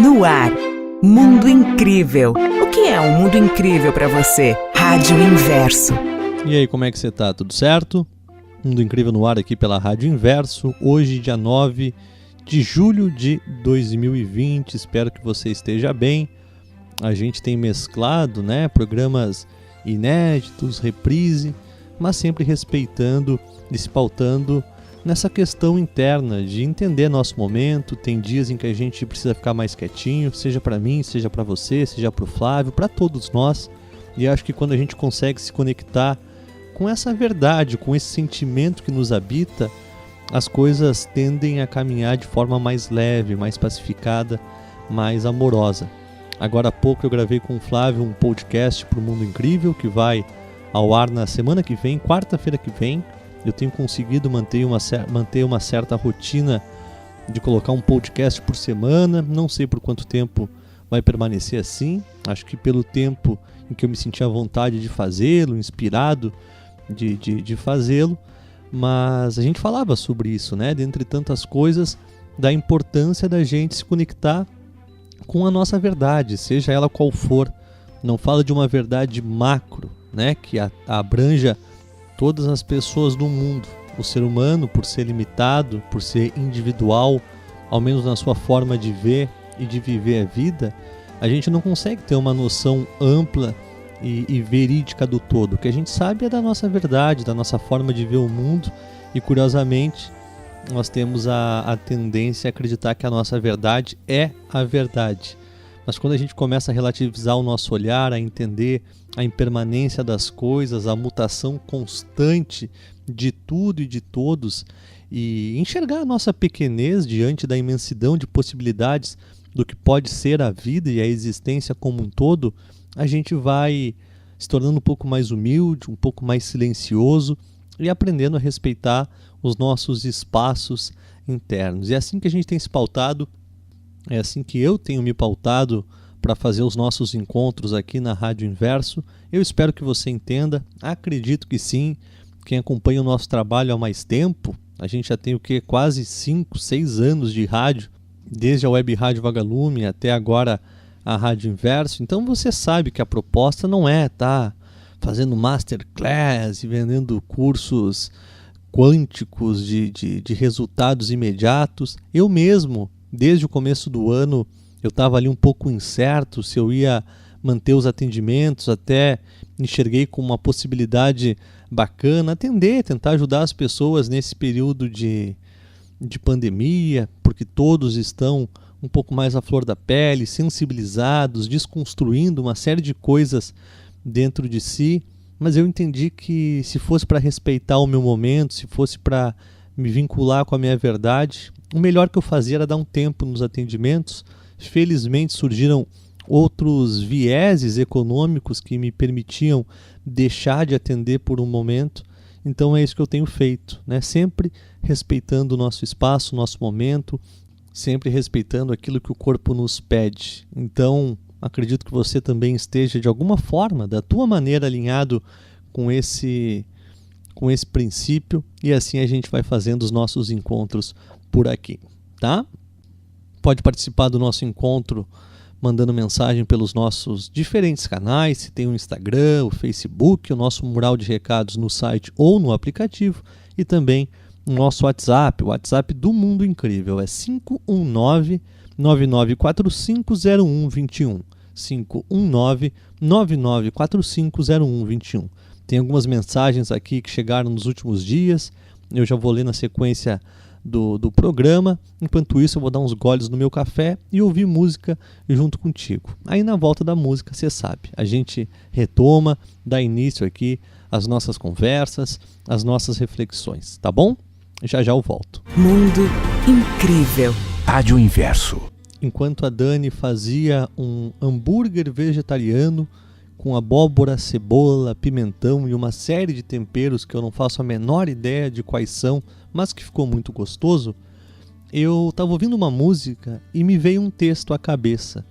No ar, Mundo Incrível. O que é um mundo incrível para você? Rádio Inverso. E aí, como é que você tá? Tudo certo? Mundo Incrível no ar aqui pela Rádio Inverso. Hoje, dia 9 de julho de 2020. Espero que você esteja bem. A gente tem mesclado, programas inéditos, reprise, mas sempre respeitando e se pautando nessa questão interna de entender nosso momento. Tem dias em que a gente precisa ficar mais quietinho, seja para mim, seja para você, seja para o Flávio, para todos nós. E acho que quando a gente consegue se conectar com essa verdade, com esse sentimento que nos habita, as coisas tendem a caminhar de forma mais leve, mais pacificada, mais amorosa. Agora há pouco eu gravei com o Flávio um podcast para o Mundo Incrível, que vai ao ar na semana que vem, quarta-feira que vem. Eu tenho conseguido manter uma certa rotina de colocar um podcast por semana. Não sei por quanto tempo vai permanecer assim. Acho que pelo tempo em que eu me senti à vontade de fazê-lo, inspirado de fazê-lo. Mas a gente falava sobre isso, dentre tantas coisas, da importância da gente se conectar com a nossa verdade, seja ela qual for. Não fala de uma verdade macro, que abranja todas as pessoas do mundo. O ser humano, por ser limitado, por ser individual, ao menos na sua forma de ver e de viver a vida, a gente não consegue ter uma noção ampla e verídica do todo. O que a gente sabe é da nossa verdade, da nossa forma de ver o mundo, e curiosamente nós temos a tendência a acreditar que a nossa verdade é a verdade. Mas quando a gente começa a relativizar o nosso olhar, a entender a impermanência das coisas, a mutação constante de tudo e de todos, e enxergar a nossa pequenez diante da imensidão de possibilidades do que pode ser a vida e a existência como um todo, a gente vai se tornando um pouco mais humilde, um pouco mais silencioso e aprendendo a respeitar os nossos espaços internos. E é assim que a gente tem se pautado, é assim que eu tenho me pautado para fazer os nossos encontros aqui na Rádio Inverso. Eu espero que você entenda, acredito que sim. Quem acompanha o nosso trabalho há mais tempo, a gente já tem quase 5, 6 anos de rádio, desde a Web Rádio Vagalume até agora a Rádio Inverso. Então você sabe que a proposta não é estar fazendo masterclass e vendendo cursos quânticos de resultados imediatos. Eu mesmo, desde o começo do ano, eu estava ali um pouco incerto se eu ia manter os atendimentos, até enxerguei como uma possibilidade bacana atender, tentar ajudar as pessoas nesse período de pandemia, porque todos estão um pouco mais à flor da pele, sensibilizados, desconstruindo uma série de coisas dentro de si. Mas eu entendi que se fosse para respeitar o meu momento, se fosse para me vincular com a minha verdade, o melhor que eu fazia era dar um tempo nos atendimentos. Felizmente surgiram outros vieses econômicos que me permitiam deixar de atender por um momento. Então é isso que eu tenho feito, sempre respeitando o nosso espaço, o nosso momento, sempre respeitando aquilo que o corpo nos pede. Então acredito que você também esteja de alguma forma, da tua maneira, alinhado com esse princípio, e assim a gente vai fazendo os nossos encontros por aqui, tá? Pode participar do nosso encontro mandando mensagem pelos nossos diferentes canais. Se tem o Instagram, o Facebook, o nosso mural de recados no site ou no aplicativo, e também o nosso WhatsApp, o WhatsApp do Mundo Incrível, é 519-9945-0121, 519-9945-0121. Tem algumas mensagens aqui que chegaram nos últimos dias, eu já vou ler na sequência do programa. Enquanto isso, eu vou dar uns goles no meu café e ouvir música junto contigo. Aí na volta da música, você sabe, a gente retoma, dá início aqui às nossas conversas, às nossas reflexões, tá bom? Já já eu volto. Mundo Incrível. Rádio Inverso. Enquanto a Dani fazia um hambúrguer vegetariano com abóbora, cebola, pimentão e uma série de temperos que eu não faço a menor ideia de quais são, mas que ficou muito gostoso, eu estava ouvindo uma música e me veio um texto à cabeça.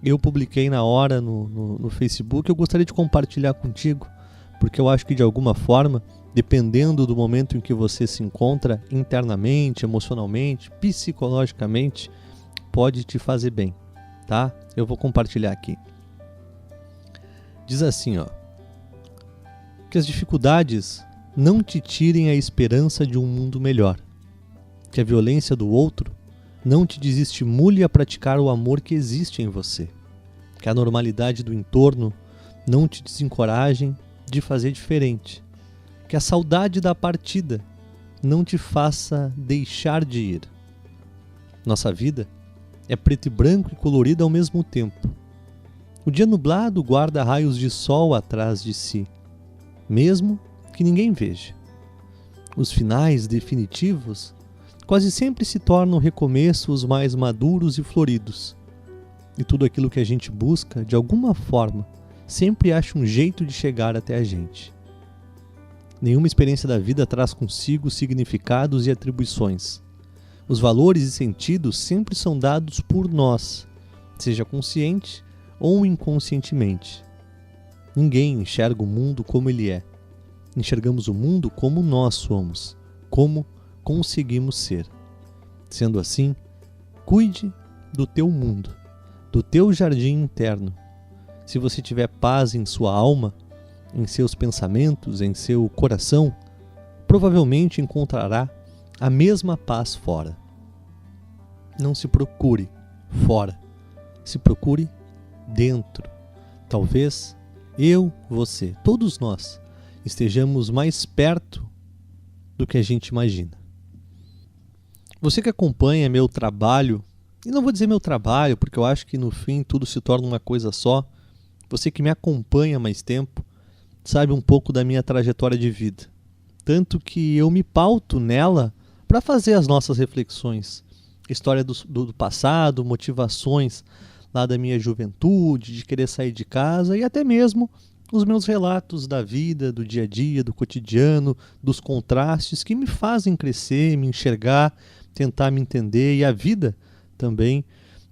Eu publiquei na hora no Facebook. Eu gostaria de compartilhar contigo, porque eu acho que de alguma forma, dependendo do momento em que você se encontra internamente, emocionalmente, psicologicamente, pode te fazer bem. tá? Eu vou compartilhar aqui. Diz assim, ó: que as dificuldades não te tirem a esperança de um mundo melhor. Que a violência do outro não te desestimule a praticar o amor que existe em você. Que a normalidade do entorno não te desencorajem de fazer diferente. Que a saudade da partida não te faça deixar de ir. Nossa vida é preto e branco e colorida ao mesmo tempo. O dia nublado guarda raios de sol atrás de si, mesmo que ninguém veja. Os finais definitivos quase sempre se tornam recomeços mais maduros e floridos. E tudo aquilo que a gente busca, de alguma forma, sempre acha um jeito de chegar até a gente. Nenhuma experiência da vida traz consigo significados e atribuições. Os valores e sentidos sempre são dados por nós, seja consciente ou inconscientemente. Ninguém enxerga o mundo como ele é. Enxergamos o mundo como nós somos, como conseguimos ser. Sendo assim, cuide do teu mundo, do teu jardim interno. Se você tiver paz em sua alma, em seus pensamentos, em seu coração, provavelmente encontrará a mesma paz fora. Não se procure fora, se procure dentro. Talvez eu, você, todos nós estejamos mais perto do que a gente imagina. Você que acompanha meu trabalho, e não vou dizer meu trabalho, porque eu acho que no fim tudo se torna uma coisa só. Você que me acompanha há mais tempo, sabe um pouco da minha trajetória de vida. Tanto que eu me pauto nela para fazer as nossas reflexões. História do passado, motivações lá da minha juventude, de querer sair de casa e até mesmo os meus relatos da vida, do dia a dia, do cotidiano, dos contrastes que me fazem crescer, me enxergar, tentar me entender e a vida também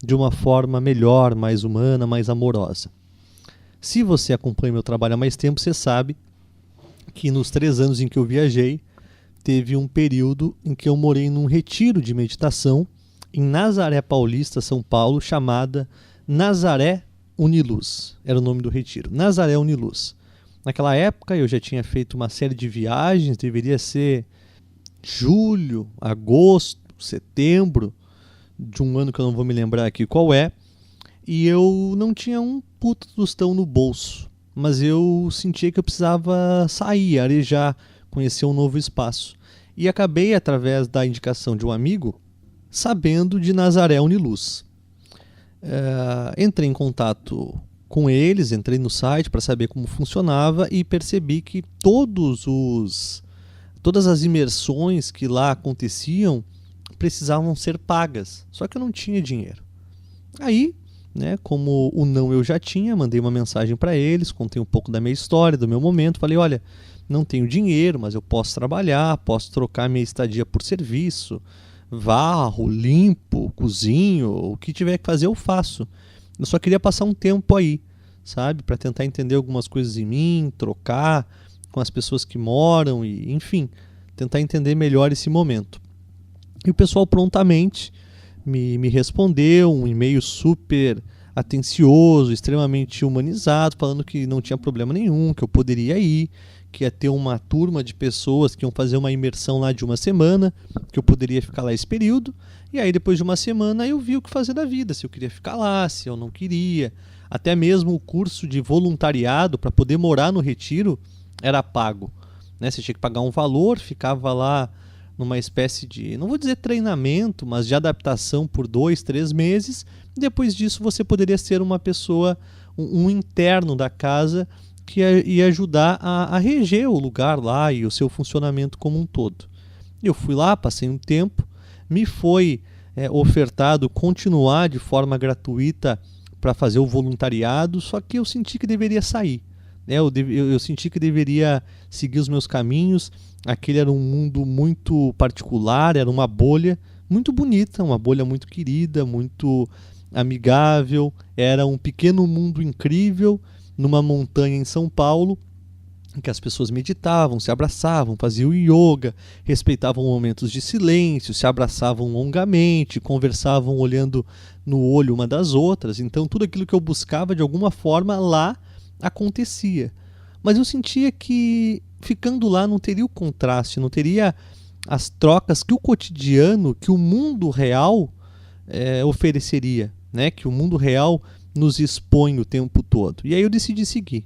de uma forma melhor, mais humana, mais amorosa. Se você acompanha meu trabalho há mais tempo, você sabe que nos 3 anos em que eu viajei, teve um período em que eu morei num retiro de meditação em Nazaré Paulista, São Paulo, chamada Nazaré Uniluz. Era o nome do retiro, Nazaré Uniluz. Naquela época eu já tinha feito uma série de viagens, deveria ser julho, agosto, setembro, de um ano que eu não vou me lembrar aqui qual é, e eu não tinha um puto tostão no bolso, mas eu sentia que eu precisava sair, arejar, conhecer um novo espaço. E acabei, através da indicação de um amigo, sabendo de Nazaré Uniluz. Entrei em contato com eles, entrei no site para saber como funcionava e percebi que todas as imersões que lá aconteciam precisavam ser pagas, só que eu não tinha dinheiro. Aí, como o não eu já tinha, mandei uma mensagem para eles, contei um pouco da minha história, do meu momento, falei, olha, não tenho dinheiro, mas eu posso trabalhar, posso trocar minha estadia por serviço, varro, limpo, cozinho, o que tiver que fazer eu faço. Eu só queria passar um tempo aí, sabe, para tentar entender algumas coisas em mim, trocar com as pessoas que moram e, enfim, tentar entender melhor esse momento. E o pessoal prontamente me respondeu, um e-mail super atencioso, extremamente humanizado, falando que não tinha problema nenhum, que eu poderia ir, que ia ter uma turma de pessoas que iam fazer uma imersão lá de 1 semana, que eu poderia ficar lá esse período, e aí depois de 1 semana eu vi o que fazer da vida, se eu queria ficar lá, se eu não queria. Até mesmo o curso de voluntariado para poder morar no retiro era pago. Você tinha que pagar um valor, ficava lá numa espécie de, não vou dizer treinamento, mas de adaptação por 2, 3 meses. Depois disso você poderia ser uma pessoa, um interno da casa que ia ajudar a reger o lugar lá e o seu funcionamento como um todo. Eu fui lá, passei um tempo, me foi ofertado continuar de forma gratuita para fazer o voluntariado, só que eu senti que deveria sair. Eu senti que deveria seguir os meus caminhos. Aquele era um mundo muito particular, era uma bolha muito bonita, uma bolha muito querida, muito amigável, era um pequeno mundo incrível numa montanha em São Paulo, em que as pessoas meditavam, se abraçavam, faziam yoga, respeitavam momentos de silêncio, se abraçavam longamente, conversavam olhando no olho uma das outras. Então tudo aquilo que eu buscava de alguma forma lá acontecia. Mas eu sentia que ficando lá não teria o contraste, não teria as trocas que o cotidiano, que o mundo real ofereceria, né? Que o mundo real nos expõe o tempo todo. E aí eu decidi seguir.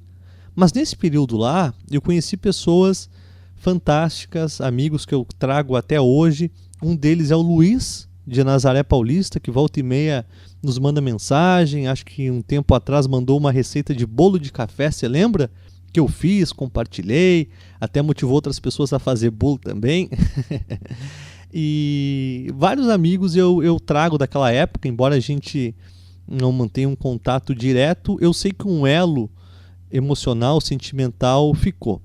Mas nesse período lá, eu conheci pessoas fantásticas, amigos que eu trago até hoje. Um deles é o Luiz, de Nazaré Paulista, que volta e meia nos manda mensagem. Acho que um tempo atrás mandou uma receita de bolo de café, você lembra? Que eu fiz, compartilhei, até motivou outras pessoas a fazer bolo também. E vários amigos eu trago daquela época, embora a gente não mantenha um contato direto, eu sei que um elo emocional, sentimental ficou.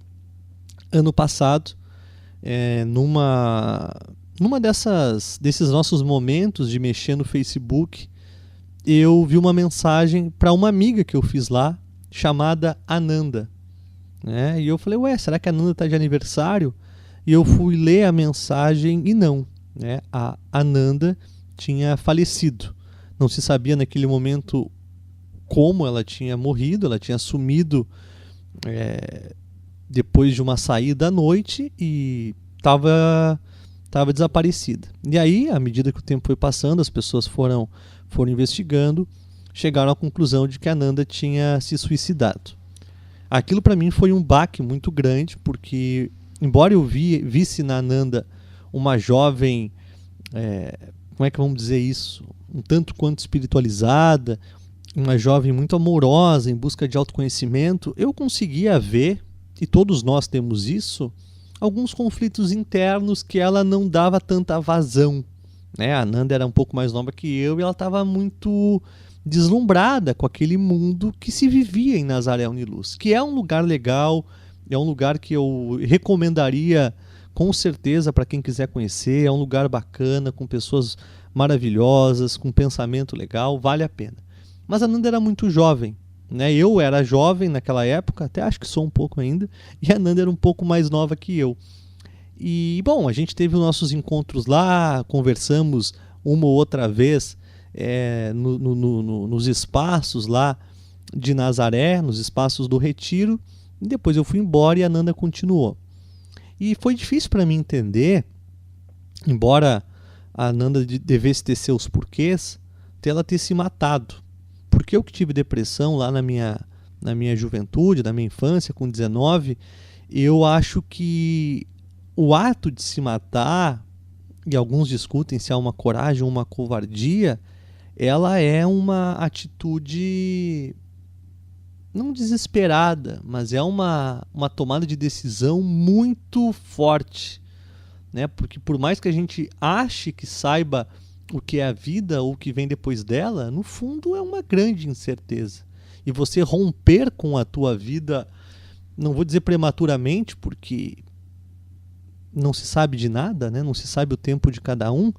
Ano passado, numa desses nossos momentos de mexer no Facebook, eu vi uma mensagem para uma amiga que eu fiz lá, chamada Ananda. E eu falei, ué, será que a Ananda está de aniversário? E eu fui ler a mensagem e não. A Ananda tinha falecido. Não se sabia naquele momento como ela tinha morrido, ela tinha sumido depois de uma saída à noite e estava desaparecida. E aí, à medida que o tempo foi passando, as pessoas foram investigando, chegaram à conclusão de que a Ananda tinha se suicidado. Aquilo para mim foi um baque muito grande, porque embora eu visse na Ananda uma jovem, como é que vamos dizer isso, um tanto quanto espiritualizada, uma jovem muito amorosa, em busca de autoconhecimento, eu conseguia ver, e todos nós temos isso, alguns conflitos internos que ela não dava tanta vazão. A Ananda era um pouco mais nova que eu e ela estava muito deslumbrada com aquele mundo que se vivia em Nazaré Uniluz, que é um lugar legal, é um lugar que eu recomendaria com certeza para quem quiser conhecer, é um lugar bacana, com pessoas maravilhosas, com pensamento legal, vale a pena. Mas a Ananda era muito jovem, eu era jovem naquela época, até acho que sou um pouco ainda, e a Ananda era um pouco mais nova que eu. E, bom, a gente teve os nossos encontros lá, conversamos uma ou outra vez nos espaços lá de Nazaré, nos espaços do Retiro, e depois eu fui embora e a Ananda continuou. E foi difícil para mim entender, embora a Ananda devesse ter seus porquês, ela ter se matado. Porque eu que tive depressão lá na minha juventude, na minha infância, com 19, eu acho que o ato de se matar, e alguns discutem se é uma coragem ou uma covardia, ela é uma atitude não desesperada, mas é uma tomada de decisão muito forte, porque por mais que a gente ache que saiba o que é a vida ou o que vem depois dela, no fundo é uma grande incerteza. E você romper com a tua vida, não vou dizer prematuramente, porque não se sabe de nada, não se sabe o tempo de cada um,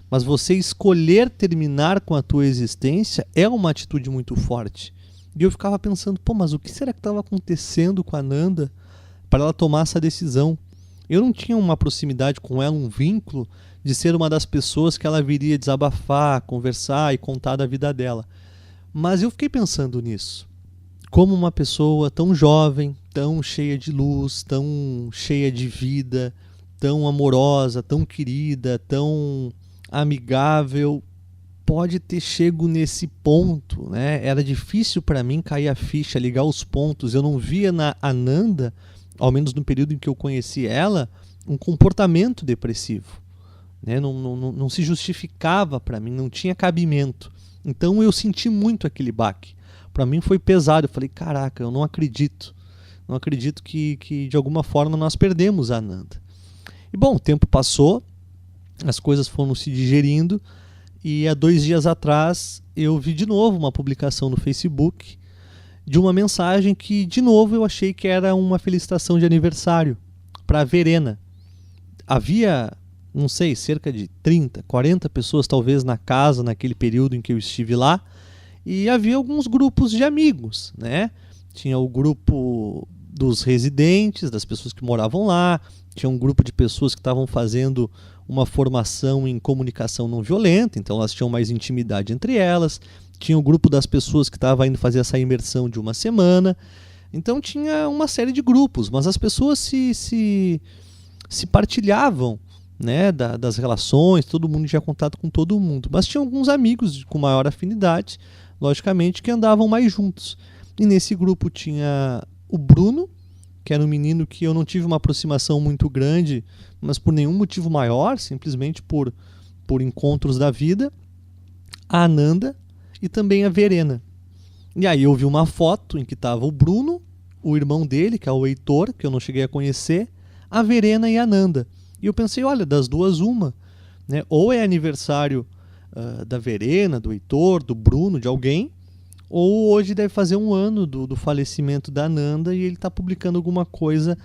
mas você escolher terminar com a tua existência é uma atitude muito forte. E eu ficava pensando, mas o que será que estava acontecendo com a Ananda para ela tomar essa decisão? Eu não tinha uma proximidade com ela, um vínculo de ser uma das pessoas que ela viria desabafar, conversar e contar da vida dela. Mas eu fiquei pensando nisso. Como uma pessoa tão jovem, tão cheia de luz, tão cheia de vida, tão amorosa, tão querida, tão amigável, pode ter chego nesse ponto, Era difícil para mim cair a ficha, ligar os pontos. Eu não via na Ananda, ao menos no período em que eu conheci ela, um comportamento depressivo. Não se justificava para mim, não tinha cabimento. Então eu senti muito aquele baque. Para mim foi pesado. Eu falei, caraca, eu não acredito. Não acredito que de alguma forma nós perdemos a Ananda. E bom, o tempo passou, as coisas foram se digerindo, e há 2 dias atrás eu vi de novo uma publicação no Facebook de uma mensagem que de novo eu achei que era uma felicitação de aniversário para a Verena. Havia, não sei, cerca de 30, 40 pessoas talvez na casa naquele período em que eu estive lá, e havia alguns grupos de amigos, Tinha o grupo dos residentes, das pessoas que moravam lá, tinha um grupo de pessoas que estavam fazendo uma formação em comunicação não violenta, então elas tinham mais intimidade entre elas, tinha o grupo das pessoas que estavam indo fazer essa imersão de uma semana, então tinha uma série de grupos, mas as pessoas se partilhavam, né, das relações, todo mundo tinha contato com todo mundo, mas tinha alguns amigos com maior afinidade, logicamente, que andavam mais juntos. E nesse grupo tinha o Bruno, que era um menino que eu não tive uma aproximação muito grande, mas por nenhum motivo maior, simplesmente por encontros da vida, a Ananda e também a Verena. E aí eu vi uma foto em que estava o Bruno, o irmão dele, que é o Heitor, que eu não cheguei a conhecer, a Verena e a Ananda. E eu pensei, olha, das duas uma, né? Ou é aniversário da Verena, do Heitor, do Bruno, de alguém, ou hoje deve fazer um ano do falecimento da Ananda e ele está publicando alguma coisa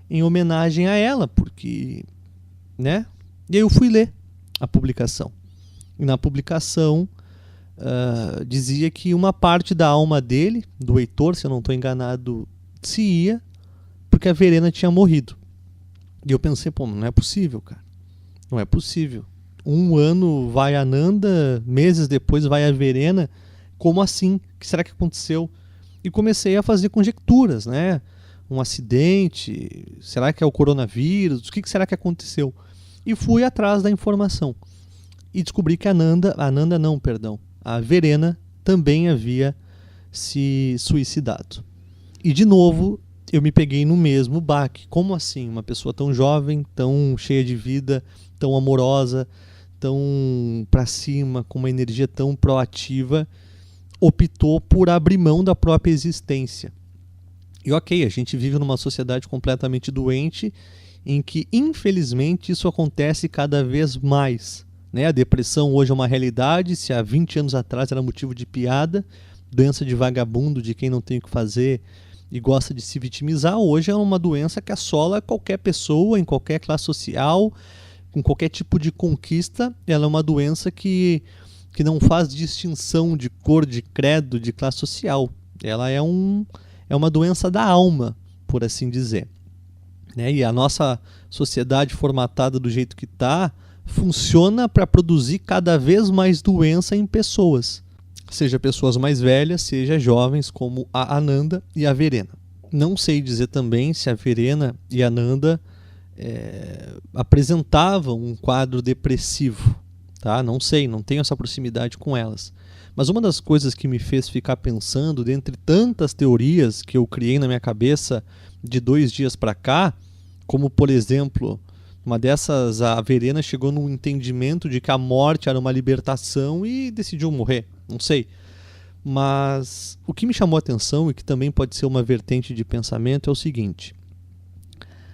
em homenagem a ela, porque, né? E aí eu fui ler a publicação. E na publicação dizia que uma parte da alma dele, do Heitor, se eu não estou enganado, se ia porque a Verena tinha morrido. E eu pensei, pô, não é possível, cara. Não é possível. Um ano vai a Ananda, meses depois vai a Verena. Como assim? O que será que aconteceu? E comecei a fazer conjecturas, né? Um acidente? Será que é o coronavírus? O que será que aconteceu? E fui atrás da informação. E descobri que a Verena também havia se suicidado. E de novo, eu me peguei no mesmo baque. Como assim? Uma pessoa tão jovem, tão cheia de vida, tão amorosa, tão pra cima, com uma energia tão proativa, optou por abrir mão da própria existência. E ok, a gente vive numa sociedade completamente doente, em que infelizmente isso acontece cada vez mais, né? A depressão hoje é uma realidade, se há 20 anos atrás era motivo de piada, doença de vagabundo, de quem não tem o que fazer e gosta de se vitimizar, hoje é uma doença que assola qualquer pessoa, em qualquer classe social, com qualquer tipo de conquista. Ela é uma doença que não faz distinção de cor, de credo, de classe social. Ela é uma doença da alma, por assim dizer, né? E a nossa sociedade formatada do jeito que está funciona para produzir cada vez mais doença em pessoas. Seja pessoas mais velhas, seja jovens, como a Ananda e a Verena. Não sei dizer também se a Verena e a Ananda apresentavam um quadro depressivo. Tá? Não sei, não tenho essa proximidade com elas. Mas uma das coisas que me fez ficar pensando, dentre tantas teorias que eu criei na minha cabeça de 2 dias para cá, como por exemplo, uma dessas, a Verena chegou num entendimento de que a morte era uma libertação e decidiu morrer. Não sei. Mas o que me chamou a atenção e que também pode ser uma vertente de pensamento é o seguinte: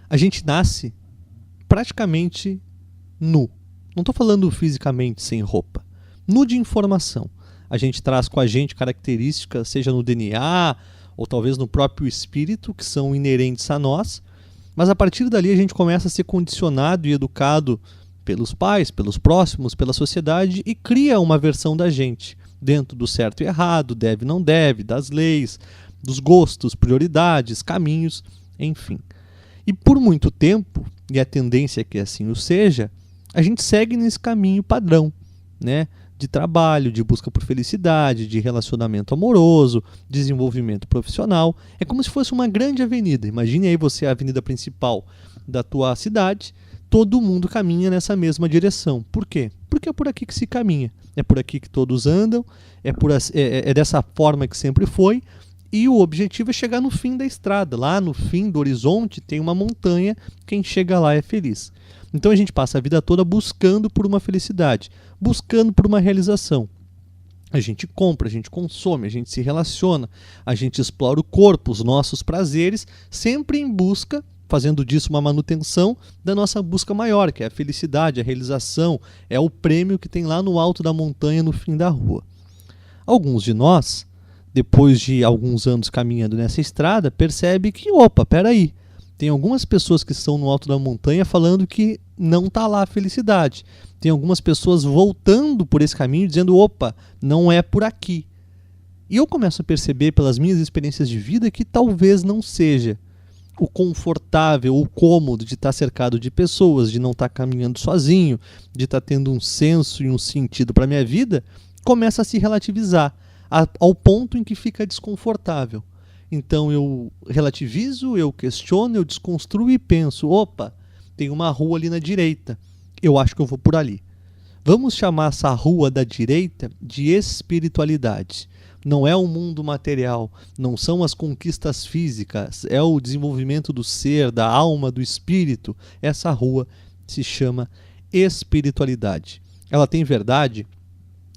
a gente nasce praticamente nu. Não estou falando fisicamente sem roupa. Nu de informação. A gente traz com a gente características, seja no DNA ou talvez no próprio espírito, que são inerentes a nós. Mas a partir dali a gente começa a ser condicionado e educado pelos pais, pelos próximos, pela sociedade e cria uma versão da gente dentro do certo e errado, deve, não deve, das leis, dos gostos, prioridades, caminhos, enfim. E por muito tempo, e a tendência é que assim o seja, a gente segue nesse caminho padrão, né? De trabalho, de busca por felicidade, de relacionamento amoroso, desenvolvimento profissional. É como se fosse uma grande avenida. Imagine aí você a avenida principal da tua cidade, todo mundo caminha nessa mesma direção. Por quê? Porque é por aqui que se caminha. É por aqui que todos andam, é dessa forma que sempre foi, e o objetivo é chegar no fim da estrada. Lá no fim do horizonte tem uma montanha, quem chega lá é feliz. Então a gente passa a vida toda buscando por uma felicidade, buscando por uma realização. A gente compra, a gente consome, a gente se relaciona, a gente explora o corpo, os nossos prazeres, sempre em busca, fazendo disso uma manutenção da nossa busca maior, que é a felicidade, a realização, é o prêmio que tem lá no alto da montanha, no fim da rua. Alguns de nós, depois de alguns anos caminhando nessa estrada, percebe que, opa, peraí, tem algumas pessoas que estão no alto da montanha falando que não está lá a felicidade. Tem algumas pessoas voltando por esse caminho dizendo, opa, não é por aqui. E eu começo a perceber pelas minhas experiências de vida que talvez não seja. o confortável, o cômodo de estar cercado de pessoas, de não estar caminhando sozinho, de estar tendo um senso e um sentido para a minha vida, começa a se relativizar ao ponto em que fica desconfortável. Então eu relativizo, eu questiono, eu desconstruo e penso, opa, tem uma rua ali na direita, eu acho que eu vou por ali. Vamos chamar essa rua da direita de espiritualidade. Não é o mundo material, não são as conquistas físicas, é o desenvolvimento do ser, da alma, do espírito. Essa rua se chama espiritualidade. Ela tem verdade?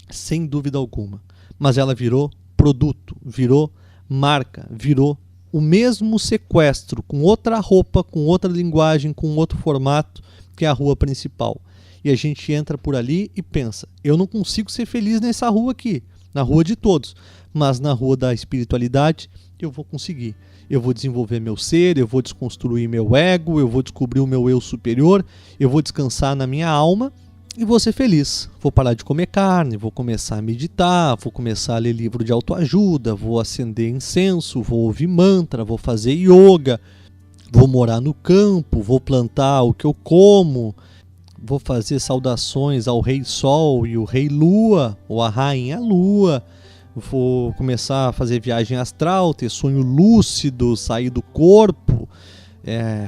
Sem dúvida alguma. Mas ela virou produto, virou marca, virou o mesmo sequestro, com outra roupa, com outra linguagem, com outro formato, que é a rua principal. E a gente entra por ali e pensa, eu não consigo ser feliz nessa rua aqui, na rua de todos, mas na rua da espiritualidade eu vou conseguir. Eu vou desenvolver meu ser, eu vou desconstruir meu ego, eu vou descobrir o meu eu superior, eu vou descansar na minha alma e vou ser feliz. Vou parar de comer carne, vou começar a meditar, vou começar a ler livro de autoajuda, vou acender incenso, vou ouvir mantra, vou fazer yoga, vou morar no campo, vou plantar o que eu como, vou fazer saudações ao Rei Sol e o Rei Lua, ou a Rainha Lua. Vou começar a fazer viagem astral, ter sonho lúcido, sair do corpo,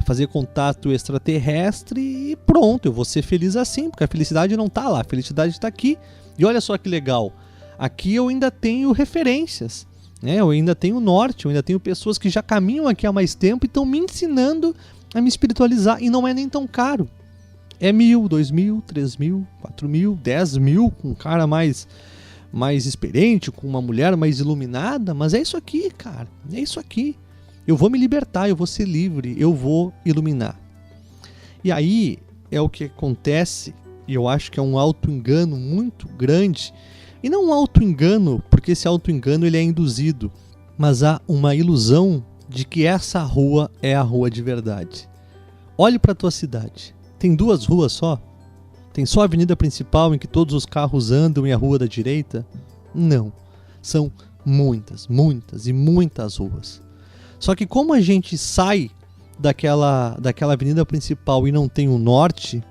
fazer contato extraterrestre e pronto, eu vou ser feliz assim, porque a felicidade não está lá, a felicidade está aqui. E olha só que legal, aqui eu ainda tenho referências, né? Eu ainda tenho norte, eu ainda tenho pessoas que já caminham aqui há mais tempo e estão me ensinando a me espiritualizar, e não é nem tão caro. É 1.000, 2.000, 3.000, 4.000, 10.000, com um cara mais experiente, com uma mulher mais iluminada, mas é isso aqui, cara, é isso aqui. Eu vou me libertar, eu vou ser livre, eu vou iluminar. E aí é o que acontece, e eu acho que é um auto-engano muito grande, e não um auto-engano, porque esse auto-engano ele é induzido, mas há uma ilusão de que essa rua é a rua de verdade. Olhe para a tua cidade. Tem 2 ruas só? Tem só a avenida principal em que todos os carros andam e a rua da direita? Não. São muitas, muitas e muitas ruas. Só que como a gente sai daquela avenida principal e não tem o norte,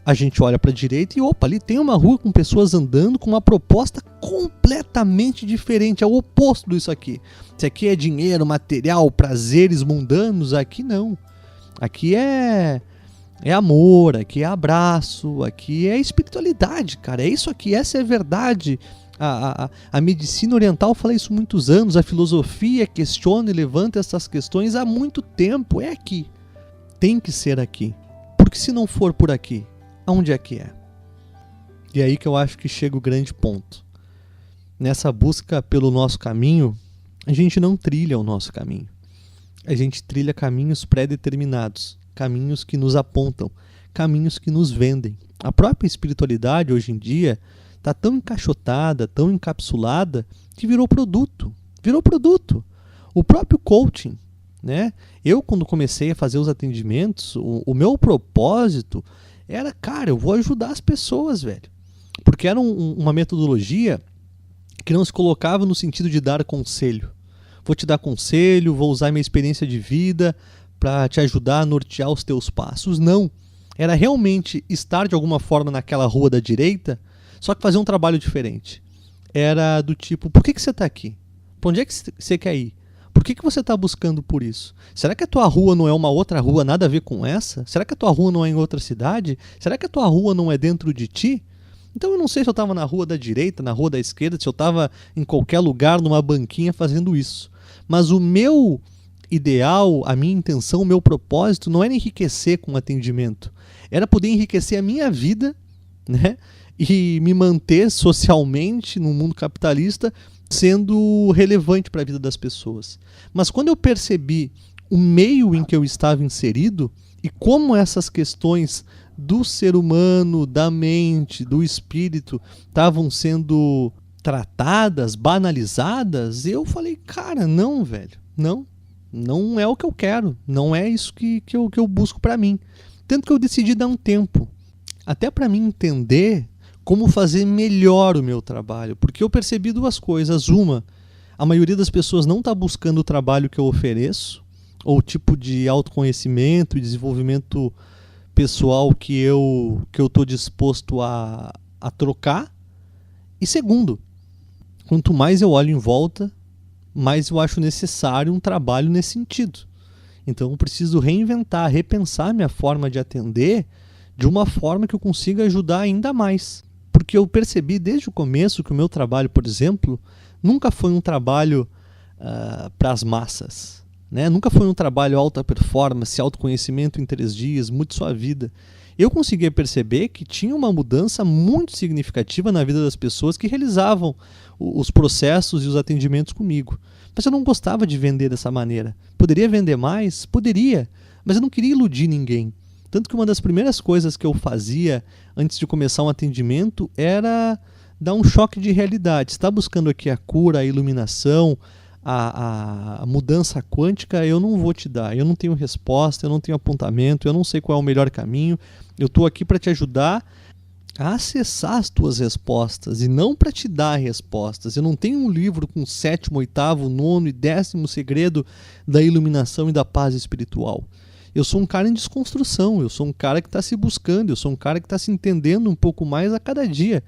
a gente olha para a direita e opa, ali tem uma rua com pessoas andando com uma proposta completamente diferente, é o oposto disso aqui. Se aqui é dinheiro, material, prazeres mundanos, aqui não. Aqui é amor, aqui é abraço, aqui é espiritualidade, cara. É isso aqui, essa é a verdade. A medicina oriental fala isso há muitos anos, a filosofia questiona e levanta essas questões há muito tempo. É aqui. Tem que ser aqui. Porque se não for por aqui, aonde é que é? E é aí que eu acho que chega o grande ponto. Nessa busca pelo nosso caminho, a gente não trilha o nosso caminho. A gente trilha caminhos pré-determinados. Caminhos que nos apontam, caminhos que nos vendem. A própria espiritualidade hoje em dia está tão encaixotada, tão encapsulada, que virou produto. Virou produto. O próprio coaching, né? Eu, quando comecei a fazer os atendimentos, o meu propósito era, cara, eu vou ajudar as pessoas, velho. Porque era uma metodologia que não se colocava no sentido de dar conselho. Vou te dar conselho, vou usar minha experiência de vida para te ajudar a nortear os teus passos. Não. Era realmente estar de alguma forma naquela rua da direita, só que fazer um trabalho diferente. Era do tipo, por que você está aqui? Para onde é que você quer ir? Por que você está buscando por isso? Será que a tua rua não é uma outra rua, nada a ver com essa? Será que a tua rua não é em outra cidade? Será que a tua rua não é dentro de ti? Então eu não sei se eu estava na rua da direita, na rua da esquerda, se eu estava em qualquer lugar, numa banquinha fazendo isso. Mas o meu ideal, a minha intenção, o meu propósito não era enriquecer com o atendimento. Era poder enriquecer a minha vida, né? E me manter socialmente no mundo capitalista sendo relevante para a vida das pessoas. Mas quando eu percebi o meio em que eu estava inserido e como essas questões do ser humano, da mente, do espírito estavam sendo tratadas, banalizadas, eu falei, cara, não, velho, não é o que eu quero, não é isso que eu busco para mim. Tanto que eu decidi dar um tempo, até para mim entender como fazer melhor o meu trabalho, porque eu percebi 2 coisas. Uma, a maioria das pessoas não está buscando o trabalho que eu ofereço, ou o tipo de autoconhecimento e desenvolvimento pessoal que eu estou disposto a trocar. E segundo, quanto mais eu olho em volta, mais eu acho necessário um trabalho nesse sentido. Então eu preciso reinventar, repensar minha forma de atender de uma forma que eu consiga ajudar ainda mais. Porque eu percebi desde o começo que o meu trabalho, por exemplo, nunca foi um trabalho para as massas, né? Nunca foi um trabalho alta performance, autoconhecimento em 3 dias, mude sua vida. Eu conseguia perceber que tinha uma mudança muito significativa na vida das pessoas que realizavam os processos e os atendimentos comigo. Mas eu não gostava de vender dessa maneira. Poderia vender mais? Poderia, mas eu não queria iludir ninguém. Tanto que uma das primeiras coisas que eu fazia antes de começar um atendimento era dar um choque de realidade. Você está buscando aqui a cura, a iluminação, a mudança quântica, eu não vou te dar. Eu não tenho resposta, eu não tenho apontamento, eu não sei qual é o melhor caminho. Eu estou aqui para te ajudar a acessar as tuas respostas e não para te dar respostas. Eu não tenho um livro com 7º, 8º, 9º e 10º segredo da iluminação e da paz espiritual. Eu sou um cara em desconstrução, eu sou um cara que está se buscando, eu sou um cara que está se entendendo um pouco mais a cada dia.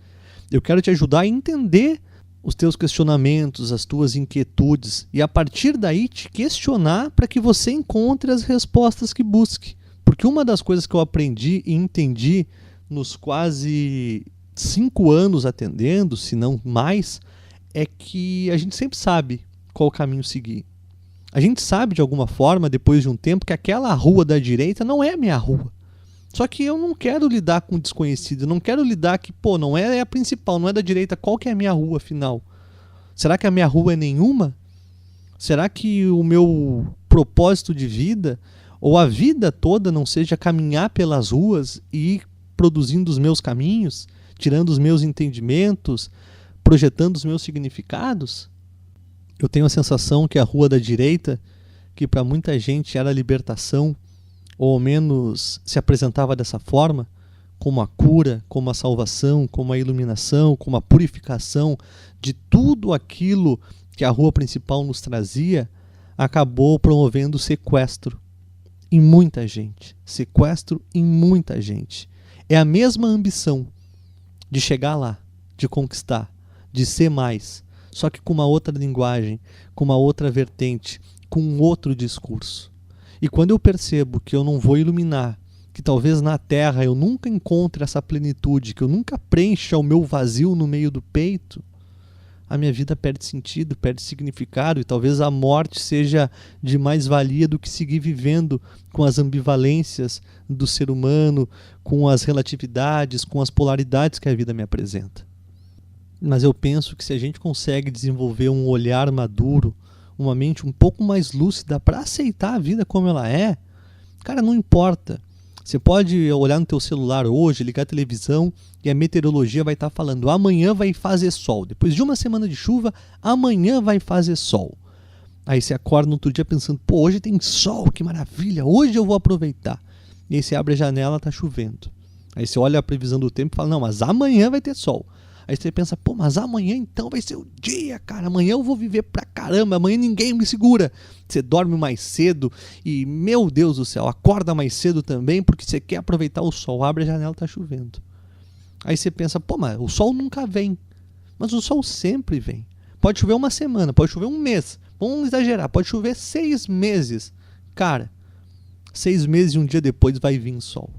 Eu quero te ajudar a entender os teus questionamentos, as tuas inquietudes e a partir daí te questionar para que você encontre as respostas que busque. Porque uma das coisas que eu aprendi e entendi nos quase 5 anos atendendo, se não mais, é que a gente sempre sabe qual caminho seguir. A gente sabe de alguma forma, depois de um tempo, que aquela rua da direita não é a minha rua. Só que eu não quero lidar com o desconhecido, eu não quero lidar que, não é a principal, não é da direita, qual que é a minha rua afinal? Será que a minha rua é nenhuma? Será que o meu propósito de vida, ou a vida toda não seja caminhar pelas ruas e ir produzindo os meus caminhos, tirando os meus entendimentos, projetando os meus significados? Eu tenho a sensação que a rua da direita, que para muita gente era a libertação, ou ao menos se apresentava dessa forma, como a cura, como a salvação, como a iluminação, como a purificação de tudo aquilo que a rua principal nos trazia, acabou promovendo sequestro em muita gente. Sequestro em muita gente. É a mesma ambição de chegar lá, de conquistar, de ser mais, só que com uma outra linguagem, com uma outra vertente, com um outro discurso. E quando eu percebo que eu não vou iluminar, que talvez na Terra eu nunca encontre essa plenitude, que eu nunca preencha o meu vazio no meio do peito, a minha vida perde sentido, perde significado e talvez a morte seja de mais valia do que seguir vivendo com as ambivalências do ser humano, com as relatividades, com as polaridades que a vida me apresenta. Mas eu penso que se a gente consegue desenvolver um olhar maduro, uma mente um pouco mais lúcida para aceitar a vida como ela é, cara, não importa. Você pode olhar no teu celular hoje, ligar a televisão e a meteorologia vai estar falando amanhã vai fazer sol. Depois de uma semana de chuva, amanhã vai fazer sol. Aí você acorda no outro dia pensando, hoje tem sol, que maravilha, hoje eu vou aproveitar. E aí você abre a janela, tá chovendo. Aí você olha a previsão do tempo e fala, não, mas amanhã vai ter sol. Aí você pensa, mas amanhã então vai ser o dia, cara. Amanhã eu vou viver pra caramba, amanhã ninguém me segura. Você dorme mais cedo e, meu Deus do céu, acorda mais cedo também porque você quer aproveitar o sol. Abre a janela, tá chovendo. Aí você pensa, mas o sol nunca vem. Mas o sol sempre vem. Pode chover uma semana, pode chover um mês. Vamos exagerar, pode chover 6 meses. Cara, 6 meses e um dia depois vai vir sol.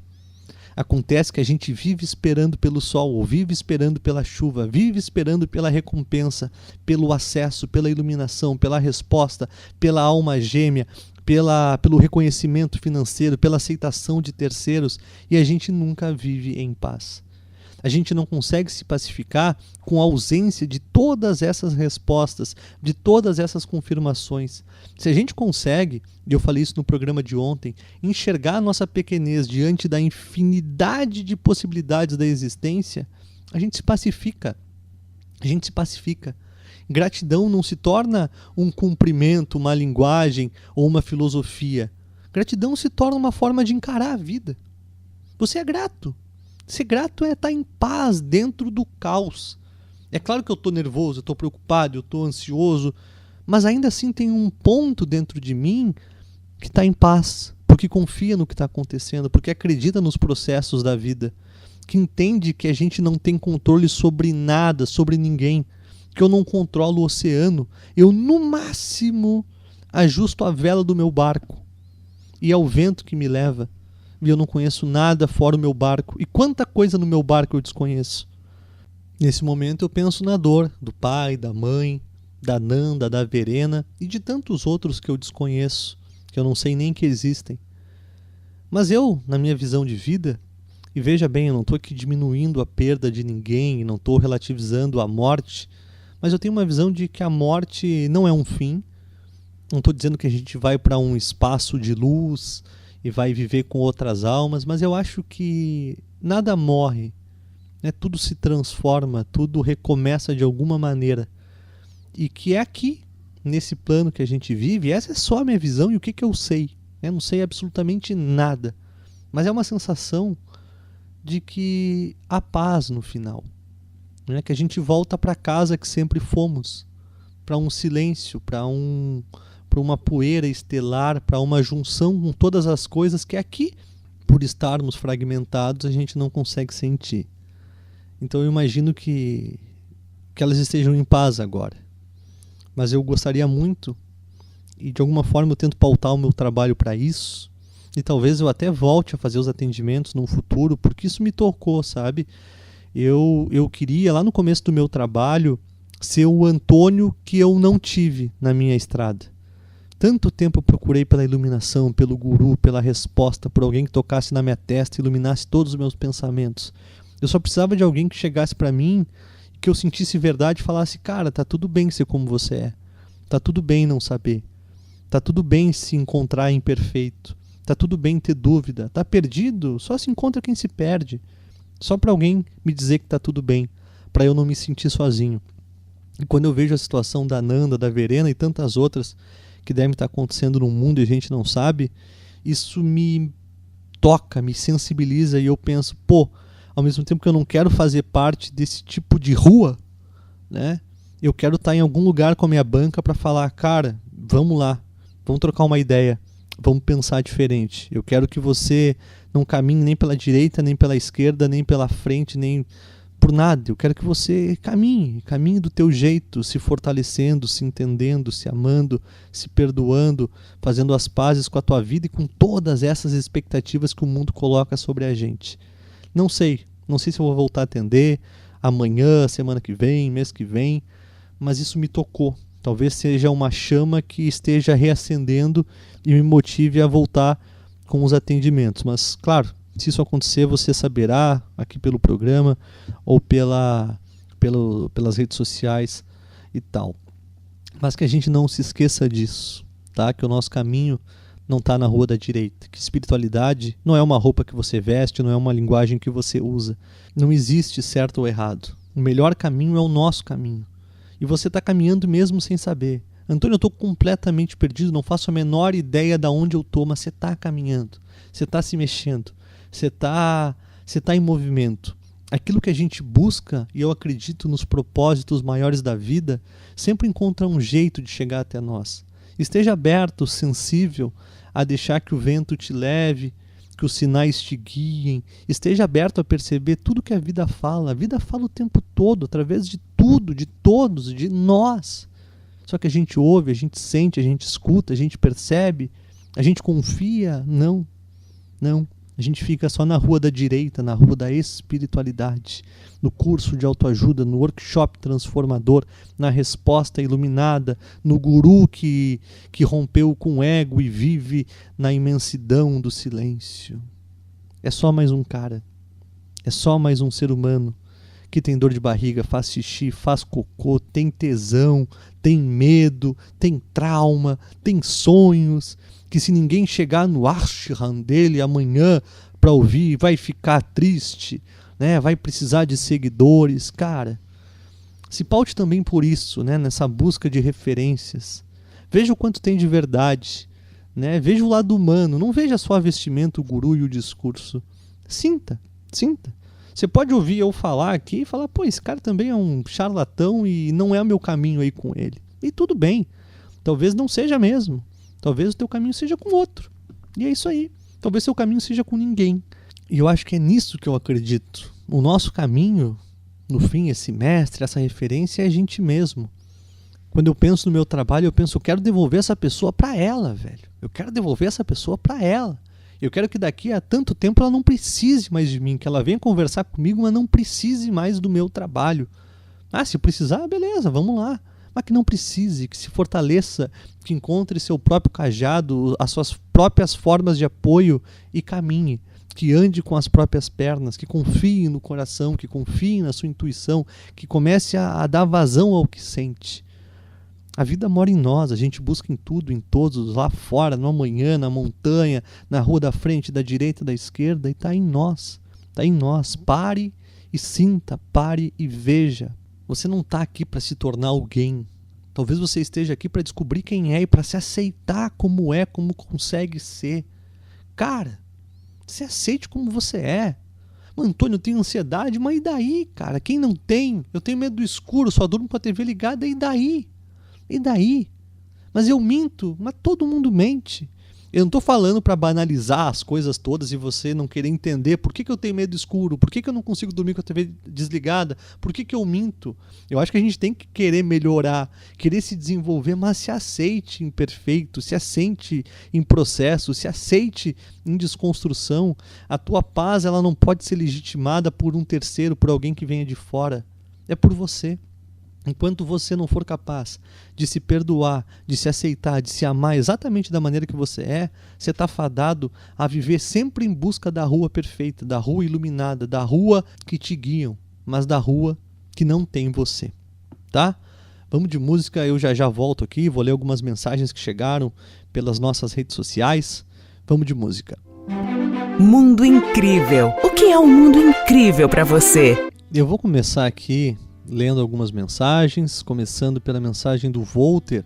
Acontece que a gente vive esperando pelo sol, ou vive esperando pela chuva, vive esperando pela recompensa, pelo acesso, pela iluminação, pela resposta, pela alma gêmea, pelo reconhecimento financeiro, pela aceitação de terceiros, e a gente nunca vive em paz. A gente não consegue se pacificar com a ausência de todas essas respostas, de todas essas confirmações. Se a gente consegue, e eu falei isso no programa de ontem, enxergar a nossa pequenez diante da infinidade de possibilidades da existência, a gente se pacifica. A gente se pacifica. Gratidão não se torna um cumprimento, uma linguagem ou uma filosofia. Gratidão se torna uma forma de encarar a vida. Você é grato. Ser grato é estar em paz dentro do caos. É claro que eu estou nervoso, eu estou preocupado, eu estou ansioso, mas ainda assim tem um ponto dentro de mim que está em paz, porque confia no que está acontecendo, porque acredita nos processos da vida, que entende que a gente não tem controle sobre nada, sobre ninguém, que eu não controlo o oceano, eu no máximo ajusto a vela do meu barco, e é o vento que me leva, e eu não conheço nada fora o meu barco, e quanta coisa no meu barco eu desconheço. Nesse momento eu penso na dor do pai, da mãe, da Nanda, da Verena e de tantos outros que eu desconheço, que eu não sei nem que existem. Mas eu, na minha visão de vida, e veja bem, eu não estou aqui diminuindo a perda de ninguém, não estou relativizando a morte, mas eu tenho uma visão de que a morte não é um fim. Não estou dizendo que a gente vai para um espaço de luz e vai viver com outras almas, mas eu acho que nada morre, né? Tudo se transforma, tudo recomeça de alguma maneira. E que é aqui, nesse plano que a gente vive, essa é só a minha visão e o que eu sei. Eu não sei absolutamente nada, mas é uma sensação de que há paz no final, né? Que a gente volta para casa que sempre fomos, para um silêncio, para uma poeira estelar, para uma junção com todas as coisas que aqui, por estarmos fragmentados, a gente não consegue sentir. Então eu imagino que elas estejam em paz agora. Mas eu gostaria muito, e de alguma forma eu tento pautar o meu trabalho para isso, e talvez eu até volte a fazer os atendimentos no futuro, porque isso me tocou, sabe? Eu queria, lá no começo do meu trabalho, ser o Antônio que eu não tive na minha estrada. Tanto tempo eu procurei pela iluminação, pelo guru, pela resposta, por alguém que tocasse na minha testa e iluminasse todos os meus pensamentos. Eu só precisava de alguém que chegasse para mim, que eu sentisse verdade e falasse, cara, tá tudo bem ser como você é. Tá tudo bem não saber. Tá tudo bem se encontrar imperfeito. Tá tudo bem ter dúvida. Tá perdido? Só se encontra quem se perde. Só para alguém me dizer que tá tudo bem, para eu não me sentir sozinho. E quando eu vejo a situação da Nanda, da Verena e tantas outras que devem estar acontecendo no mundo e a gente não sabe, isso me toca, me sensibiliza e eu penso, pô, ao mesmo tempo que eu não quero fazer parte desse tipo de rua, né? Eu quero estar em algum lugar com a minha banca para falar, cara, vamos lá, vamos trocar uma ideia, vamos pensar diferente. Eu quero que você não caminhe nem pela direita, nem pela esquerda, nem pela frente, nem por nada. Eu quero que você caminhe do teu jeito, se fortalecendo, se entendendo, se amando, se perdoando, fazendo as pazes com a tua vida e com todas essas expectativas que o mundo coloca sobre a gente. Não sei se eu vou voltar a atender amanhã, semana que vem, mês que vem, mas isso me tocou. Talvez seja uma chama que esteja reacendendo e me motive a voltar com os atendimentos. Mas, claro, se isso acontecer, você saberá aqui pelo programa ou pelas redes sociais e tal. Mas que a gente não se esqueça disso, tá? Que o nosso caminho não está na rua da direita, que espiritualidade não é uma roupa que você veste, não é uma linguagem que você usa. Não existe certo ou errado. O melhor caminho é o nosso caminho. E você está caminhando mesmo sem saber. Antônio, eu estou completamente perdido, não faço a menor ideia de onde eu estou, mas você está caminhando, você está se mexendo, você está em movimento. Aquilo que a gente busca, e eu acredito nos propósitos maiores da vida, sempre encontra um jeito de chegar até nós. Esteja aberto, sensível a deixar que o vento te leve, que os sinais te guiem. Esteja aberto a perceber tudo que a vida fala. A vida fala o tempo todo, através de tudo, de todos, de nós. Só que a gente ouve, a gente sente, a gente escuta, a gente percebe, a gente confia. Não. A gente fica só na rua da direita, na rua da espiritualidade, no curso de autoajuda, no workshop transformador, na resposta iluminada, no guru que rompeu com o ego e vive na imensidão do silêncio. É só mais um cara, é só mais um ser humano que tem dor de barriga, faz xixi, faz cocô, tem tesão, tem medo, tem trauma, tem sonhos, que se ninguém chegar no ashram dele amanhã para ouvir, vai ficar triste, né? Vai precisar de seguidores. Cara, se paute também por isso, né? Nessa busca de referências. Veja o quanto tem de verdade, né? Veja o lado humano, não veja só a vestimenta, o guru e o discurso. Sinta. Você pode ouvir eu falar aqui e falar, pô, esse cara também é um charlatão e não é o meu caminho aí com ele. E tudo bem, talvez não seja mesmo. Talvez o teu caminho seja com outro. E é isso aí. Talvez seu caminho seja com ninguém. E eu acho que é nisso que eu acredito. O nosso caminho, no fim, esse mestre, essa referência é a gente mesmo. Quando eu penso no meu trabalho, eu penso, eu quero devolver essa pessoa para ela, velho. Eu quero devolver essa pessoa para ela. Eu quero que daqui a tanto tempo ela não precise mais de mim, que ela venha conversar comigo, mas não precise mais do meu trabalho. Ah, se precisar, beleza, vamos lá. Mas que não precise, que se fortaleça, que encontre seu próprio cajado, as suas próprias formas de apoio e caminhe. Que ande com as próprias pernas, que confie no coração, que confie na sua intuição, que comece a dar vazão ao que sente. A vida mora em nós, a gente busca em tudo, em todos, lá fora, no amanhã, na montanha, na rua da frente, da direita, da esquerda, e está em nós. Está em nós. Pare e sinta, pare e veja. Você não está aqui para se tornar alguém. Talvez você esteja aqui para descobrir quem é e para se aceitar como é, como consegue ser. Cara, se aceite como você é. Antônio, eu tenho ansiedade, mas e daí, cara? Quem não tem? Eu tenho medo do escuro, só durmo com a TV ligada, e daí? E daí? Mas eu minto, mas todo mundo mente. Eu não estou falando para banalizar as coisas todas e você não querer entender por que eu tenho medo do escuro, por que eu não consigo dormir com a TV desligada, por que eu minto. Eu acho que a gente tem que querer melhorar, querer se desenvolver, mas se aceite imperfeito, se aceite em processo, se aceite em desconstrução. A tua paz ela não pode ser legitimada por um terceiro, por alguém que venha de fora. É por você. Enquanto você não for capaz de se perdoar, de se aceitar, de se amar exatamente da maneira que você está fadado a viver sempre em busca da rua perfeita, da rua iluminada, da rua que te guiam, mas da rua que não tem você, tá? Vamos de música, eu já volto aqui, vou ler algumas mensagens que chegaram pelas nossas redes sociais. Vamos de música. Mundo incrível. O que é um mundo incrível para você? Eu vou começar aqui lendo algumas mensagens, começando pela mensagem do Walter,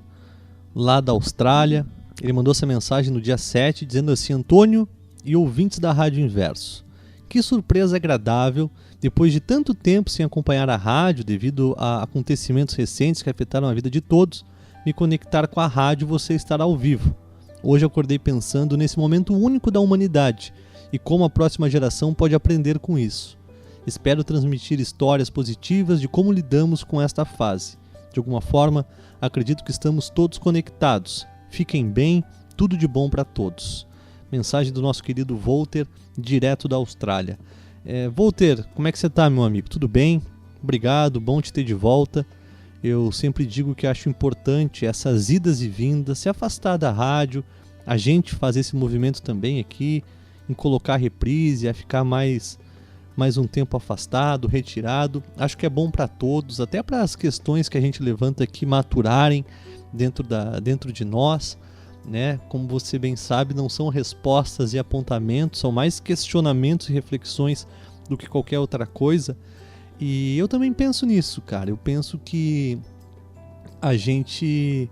lá da Austrália. Ele mandou essa mensagem no dia 7, dizendo assim: Antônio e ouvintes da Rádio Inverso, que surpresa agradável, depois de tanto tempo sem acompanhar a rádio, devido a acontecimentos recentes que afetaram a vida de todos, me conectar com a rádio e você estar ao vivo. Hoje acordei pensando nesse momento único da humanidade e como a próxima geração pode aprender com isso. Espero transmitir histórias positivas de como lidamos com esta fase. De alguma forma, acredito que estamos todos conectados. Fiquem bem, tudo de bom para todos. Mensagem do nosso querido Walter, direto da Austrália. Walter, como é que você está, meu amigo? Tudo bem? Obrigado, bom te ter de volta. Eu sempre digo que acho importante essas idas e vindas, se afastar da rádio, a gente fazer esse movimento também aqui, em colocar reprise, a ficar mais um tempo afastado, retirado. Acho que é bom para todos, até para as questões que a gente levanta aqui maturarem dentro de nós, né? Como você bem sabe, não são respostas e apontamentos, são mais questionamentos e reflexões do que qualquer outra coisa. E eu também penso nisso, cara. Eu penso que a gente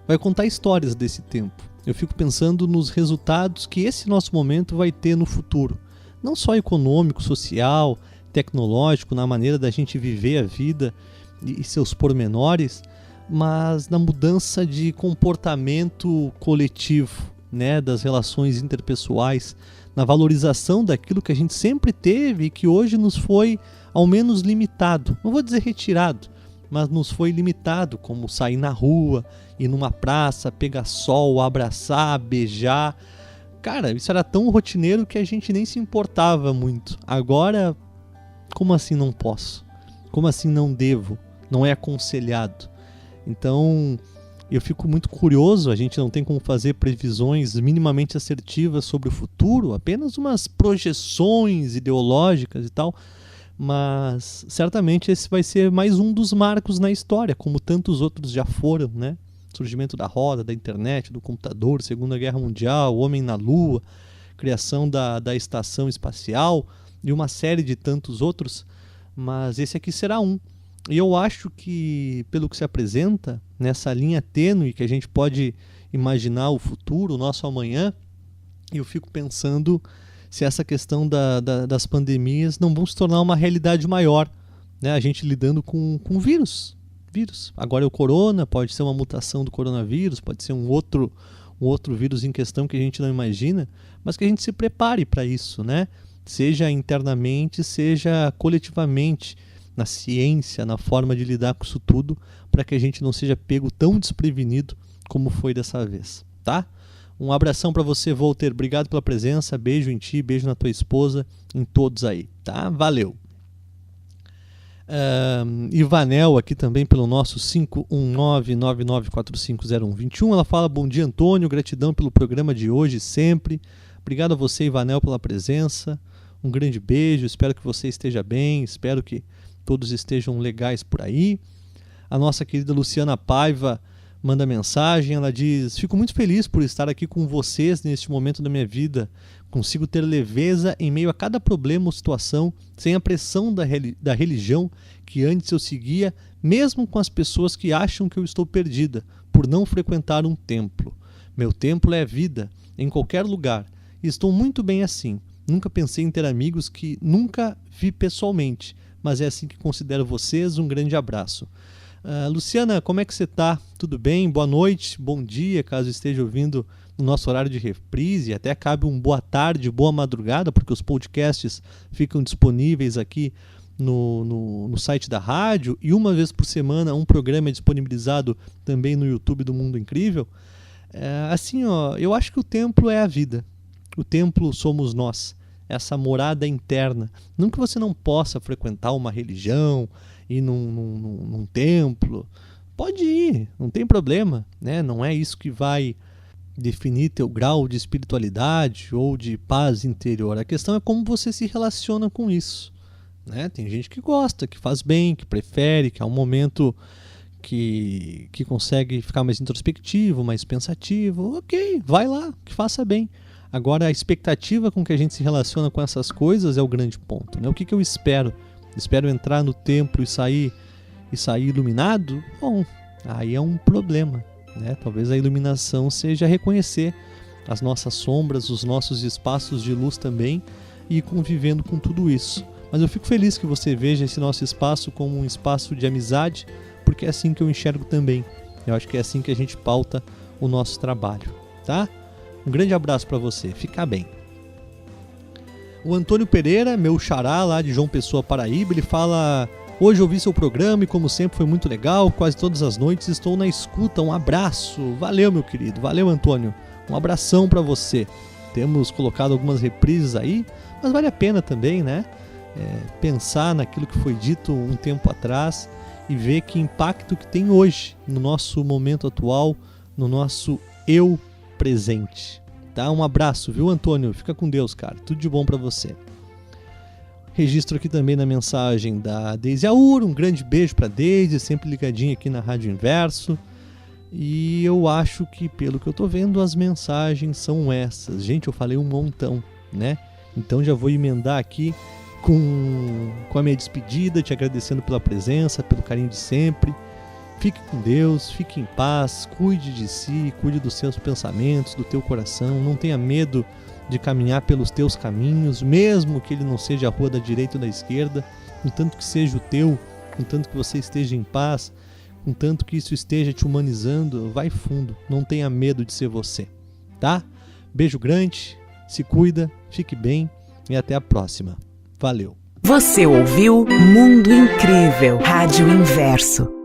vai contar histórias desse tempo. Eu fico pensando nos resultados que esse nosso momento vai ter no futuro. Não só econômico, social, tecnológico, na maneira da gente viver a vida e seus pormenores, mas na mudança de comportamento coletivo, né, das relações interpessoais, na valorização daquilo que a gente sempre teve e que hoje nos foi ao menos limitado. Não vou dizer retirado, mas nos foi limitado, como sair na rua, ir numa praça, pegar sol, abraçar, beijar. Cara, isso era tão rotineiro que a gente nem se importava muito. Agora, como assim não posso? Como assim não devo? Não é aconselhado? Então, eu fico muito curioso, a gente não tem como fazer previsões minimamente assertivas sobre o futuro, apenas umas projeções ideológicas e tal, mas certamente esse vai ser mais um dos marcos na história, como tantos outros já foram, né? Surgimento da roda, da internet, do computador, Segunda Guerra Mundial, o homem na Lua, criação da estação espacial e uma série de tantos outros, mas esse aqui será um. E eu acho que, pelo que se apresenta, nessa linha tênue que a gente pode imaginar o futuro, o nosso amanhã, eu fico pensando se essa questão das pandemias não vão se tornar uma realidade maior, né? A gente lidando com vírus. Agora é o corona, pode ser uma mutação do coronavírus, pode ser um outro um outro vírus em questão que a gente não imagina, mas que a gente se prepare para isso, né? Seja internamente, seja coletivamente, na ciência, na forma de lidar com isso tudo, para que a gente não seja pego tão desprevenido como foi dessa vez, tá? Um abração para você, Walter. Obrigado pela presença. Beijo em ti, beijo na tua esposa, em todos aí, tá? Valeu. Ivanel aqui também pelo nosso 51999450121. Ela fala: bom dia, Antônio, gratidão pelo programa de hoje sempre. Obrigado a você, Ivanel, pela presença. Um grande beijo, espero que você esteja bem, espero que todos estejam legais por aí. A nossa querida Luciana Paiva manda mensagem, ela diz: fico muito feliz por estar aqui com vocês neste momento da minha vida. Consigo ter leveza em meio a cada problema ou situação, sem a pressão da religião que antes eu seguia, mesmo com as pessoas que acham que eu estou perdida, por não frequentar um templo. Meu templo é a vida, em qualquer lugar, e estou muito bem assim. Nunca pensei em ter amigos que nunca vi pessoalmente, mas é assim que considero vocês. Um grande abraço. Luciana, como é que você está? Tudo bem? Boa noite, bom dia, caso esteja ouvindo no nosso horário de reprise. Até cabe um boa tarde, boa madrugada, porque os podcasts ficam disponíveis aqui no site da rádio, e uma vez por semana um programa é disponibilizado também no YouTube do Mundo Incrível. Eu acho que o templo é a vida. O templo somos nós, essa morada interna. Não que você não possa frequentar uma religião, ir num templo. Pode ir, não tem problema, né? Não é isso que vai definir teu grau de espiritualidade ou de paz interior. A questão é como você se relaciona com isso, né? Tem gente que gosta, que faz bem, que prefere, que é um momento que consegue ficar mais introspectivo, mais pensativo. Ok, vai lá, que faça bem. Agora, a expectativa com que a gente se relaciona com essas coisas é o grande ponto, né? O que eu espero? Espero entrar no templo e sair iluminado? Bom, aí é um problema, né? Talvez a iluminação seja reconhecer as nossas sombras, os nossos espaços de luz também, e ir convivendo com tudo isso. Mas eu fico feliz que você veja esse nosso espaço como um espaço de amizade, porque é assim que eu enxergo também. Eu acho que é assim que a gente pauta o nosso trabalho, tá? Um grande abraço para você, fica bem. O Antônio Pereira, meu xará lá de João Pessoa, Paraíba, ele fala: hoje ouvi seu programa e como sempre foi muito legal, quase todas as noites estou na escuta, um abraço. Valeu, meu querido, valeu, Antônio, um abração para você. Temos colocado algumas reprises aí, mas vale a pena também, né? Pensar naquilo que foi dito um tempo atrás e ver que impacto que tem hoje no nosso momento atual, no nosso eu presente. Tá? Um abraço, viu, Antônio? Fica com Deus, cara. Tudo de bom para você. Registro aqui também na mensagem da Deise Aur. Um grande beijo para Deise, sempre ligadinha aqui na Rádio Inverso. E eu acho que, pelo que eu tô vendo, as mensagens são essas. Gente, eu falei um montão, né? Então já vou emendar aqui com a minha despedida, te agradecendo pela presença, pelo carinho de sempre. Fique com Deus, fique em paz, cuide de si, cuide dos seus pensamentos, do teu coração. Não tenha medo de caminhar pelos teus caminhos, mesmo que ele não seja a rua da direita ou da esquerda, contanto que seja o teu, contanto que você esteja em paz, contanto que isso esteja te humanizando. Vai fundo, não tenha medo de ser você, tá? Beijo grande, se cuida, fique bem e até a próxima. Valeu! Você ouviu Mundo Incrível, Rádio Inverso.